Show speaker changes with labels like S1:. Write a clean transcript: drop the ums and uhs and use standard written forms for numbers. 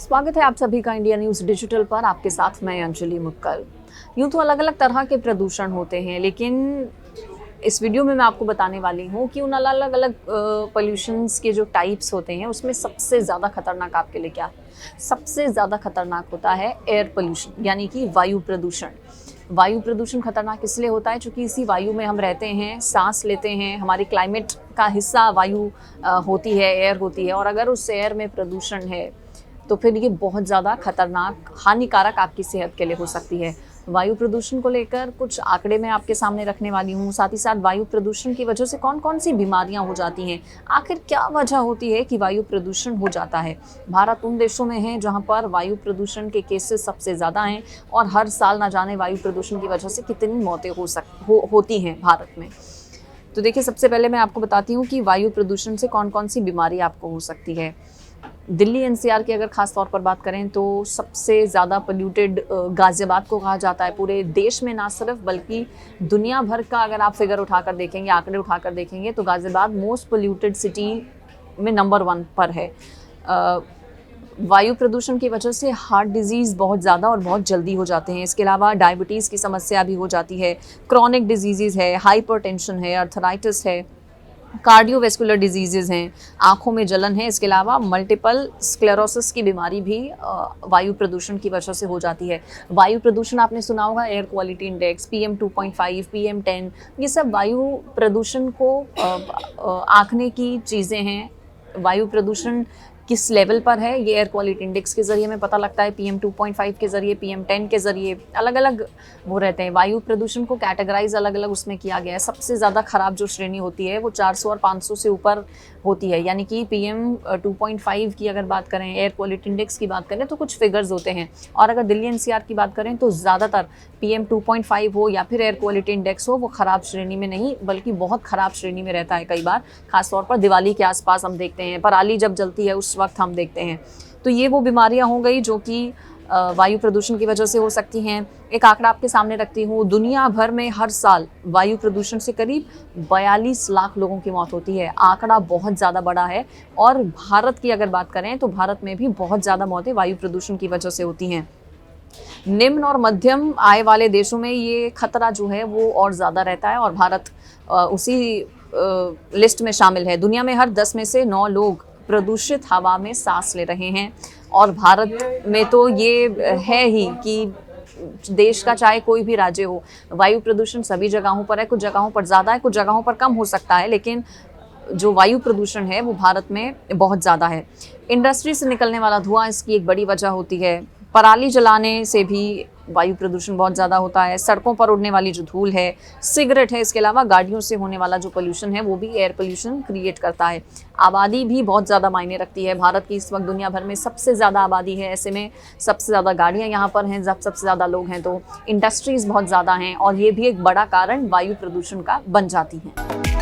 S1: स्वागत है आप सभी का इंडिया न्यूज़ डिजिटल पर। आपके साथ मैं अंजलि मुक्कल। यूँ तो अलग अलग तरह के प्रदूषण होते हैं, लेकिन इस वीडियो में मैं आपको बताने वाली हूँ कि उन अलग अलग पोल्यूशंस के जो टाइप्स होते हैं उसमें सबसे ज़्यादा खतरनाक आपके लिए क्या है। सबसे ज़्यादा खतरनाक होता है एयर पोल्यूशन, यानी कि वायु प्रदूषण। वायु प्रदूषण खतरनाक इसलिए होता है क्योंकि इसी वायु में हम रहते हैं, सांस लेते हैं, हमारी क्लाइमेट का हिस्सा वायु होती है, एयर होती है। और अगर उस एयर में प्रदूषण है तो फिर ये बहुत ज़्यादा खतरनाक, हानिकारक आपकी सेहत के लिए हो सकती है। वायु प्रदूषण को लेकर कुछ आंकड़े मैं आपके सामने रखने वाली हूँ। साथ ही साथ वायु प्रदूषण की वजह से कौन कौन सी बीमारियाँ हो जाती हैं, आखिर क्या वजह होती है कि वायु प्रदूषण हो जाता है। भारत उन देशों में है जहाँ पर वायु प्रदूषण के केसेस सबसे ज़्यादा हैं और हर साल ना जाने वायु प्रदूषण की वजह से कितनी मौतें होती हैं भारत में। तो देखिए, सबसे पहले मैं आपको बताती हूँ कि वायु प्रदूषण से कौन कौन सी बीमारी आपको हो सकती है। दिल्ली एनसीआर की अगर खास तौर पर बात करें तो सबसे ज़्यादा पोल्यूटेड गाज़ियाबाद को कहा जाता है पूरे देश में, ना सिर्फ बल्कि दुनिया भर का अगर आप फिगर उठाकर देखेंगे, आंकड़े उठाकर देखेंगे तो गाज़ियाबाद मोस्ट पोल्यूटेड सिटी में नंबर 1 पर है। वायु प्रदूषण की वजह से हार्ट डिजीज़ बहुत ज़्यादा और बहुत जल्दी हो जाते हैं। इसके अलावा डायबिटीज़ की समस्या भी हो जाती है, क्रॉनिक डिजीज़ है, हाइपरटेंशन है, अर्थराइटिस है, कार्डियोवैस्कुलर डिजीज़ेज़ हैं, आँखों में जलन है। इसके अलावा मल्टीपल स्क्लेरोसिस की बीमारी भी वायु प्रदूषण की वजह से हो जाती है। वायु प्रदूषण आपने सुना होगा, air quality index, PM 2.5, PM 10, ये सब वायु प्रदूषण को आँकने की चीज़ें हैं। वायु प्रदूषण किस लेवल पर है ये एयर क्वालिटी इंडेक्स के ज़रिए में पता लगता है, PM 2.5 के ज़रिए, PM 10 के ज़रिए, अलग अलग वो रहते हैं। वायु प्रदूषण को कैटेगराइज अलग अलग उसमें किया गया है। सबसे ज़्यादा ख़राब जो श्रेणी होती है वो 400 और 500 से ऊपर होती है, यानी कि PM 2.5 की अगर बात करें, एयर क्वालिटी इंडेक्स की बात करें तो कुछ फिगर्स होते हैं। और अगर दिल्ली NCR की बात करें तो ज़्यादातर PM 2.5 हो या फिर एयर क्वालिटी इंडेक्स हो, वो ख़राब श्रेणी में नहीं बल्कि बहुत ख़राब श्रेणी में रहता है। कई बार खासतौर पर दिवाली के आसपास हम देखते हैं, पराली जब जलती है उस वक्त हम देखते हैं। तो ये वो बीमारियां हो गई जो कि वायु प्रदूषण की वजह से हो सकती हैं। एक आंकड़ा आपके सामने रखती हूँ, दुनिया भर में हर साल वायु प्रदूषण से करीब 42 लाख लोगों की मौत होती है। आंकड़ा बहुत ज़्यादा बड़ा है। और भारत की अगर बात करें तो भारत में भी बहुत ज़्यादा मौतें वायु प्रदूषण की वजह से होती हैं। निम्न और मध्यम आय वाले देशों में ये खतरा जो है वो और ज़्यादा रहता है और भारत उसी लिस्ट में शामिल है। दुनिया में हर 10 में से 9 लोग प्रदूषित हवा में सांस ले रहे हैं। और भारत में तो ये है ही कि देश का चाहे कोई भी राज्य हो, वायु प्रदूषण सभी जगहों पर है। कुछ जगहों पर ज़्यादा है, कुछ जगहों पर कम हो सकता है, लेकिन जो वायु प्रदूषण है वो भारत में बहुत ज़्यादा है। इंडस्ट्री से निकलने वाला धुआं इसकी एक बड़ी वजह होती है। पराली जलाने से भी वायु प्रदूषण बहुत ज़्यादा होता है। सड़कों पर उड़ने वाली जो धूल है, सिगरेट है, इसके अलावा गाड़ियों से होने वाला जो पोल्यूशन है वो भी एयर पोल्यूशन क्रिएट करता है। आबादी भी बहुत ज़्यादा मायने रखती है। भारत की इस वक्त दुनिया भर में सबसे ज़्यादा आबादी है, ऐसे में सबसे ज़्यादा गाड़ियाँ यहाँ पर हैं, जब सबसे ज़्यादा लोग हैं तो इंडस्ट्रीज़ बहुत ज़्यादा हैं और ये भी एक बड़ा कारण वायु प्रदूषण का बन जाती हैं।